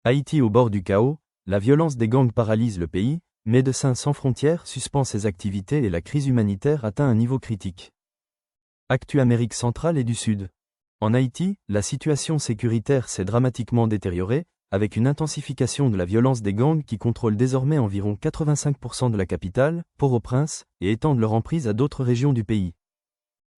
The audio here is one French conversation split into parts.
Haïti au bord du chaos, la violence des gangs paralyse le pays, Médecins sans frontières suspend ses activités et la crise humanitaire atteint un niveau critique. Actu Amérique centrale et du Sud. En Haïti, la situation sécuritaire s'est dramatiquement détériorée, avec une intensification de la violence des gangs qui contrôlent désormais environ 85% de la capitale, Port-au-Prince, et étendent leur emprise à d'autres régions du pays.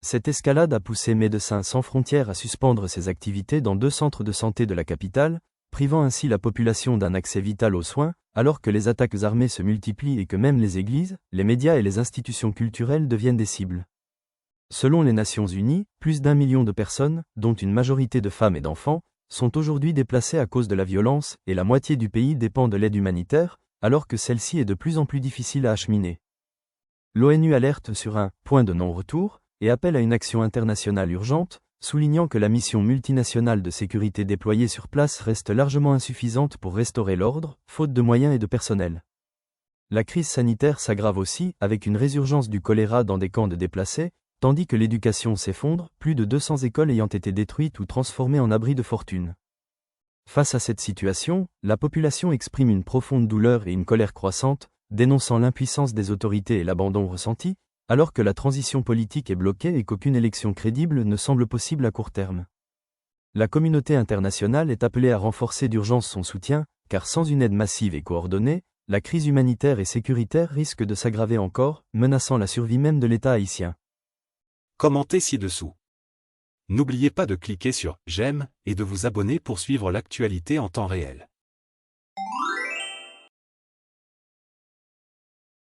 Cette escalade a poussé Médecins sans frontières à suspendre ses activités dans 2 centres de santé de la capitale, privant ainsi la population d'un accès vital aux soins, alors que les attaques armées se multiplient et que même les églises, les médias et les institutions culturelles deviennent des cibles. Selon les Nations Unies, plus d'1 million de personnes, dont une majorité de femmes et d'enfants, sont aujourd'hui déplacées à cause de la violence et la moitié du pays dépend de l'aide humanitaire, alors que celle-ci est de plus en plus difficile à acheminer. L'ONU alerte sur un « point de non-retour » et appelle à une action internationale urgente, soulignant que la mission multinationale de sécurité déployée sur place reste largement insuffisante pour restaurer l'ordre, faute de moyens et de personnel. La crise sanitaire s'aggrave aussi, avec une résurgence du choléra dans des camps de déplacés, tandis que l'éducation s'effondre, plus de 200 écoles ayant été détruites ou transformées en abris de fortune. Face à cette situation, la population exprime une profonde douleur et une colère croissante, dénonçant l'impuissance des autorités et l'abandon ressenti, alors que la transition politique est bloquée et qu'aucune élection crédible ne semble possible à court terme. La communauté internationale est appelée à renforcer d'urgence son soutien, car sans une aide massive et coordonnée, la crise humanitaire et sécuritaire risque de s'aggraver encore, menaçant la survie même de l'État haïtien. Commentez ci-dessous. N'oubliez pas de cliquer sur « J'aime » et de vous abonner pour suivre l'actualité en temps réel.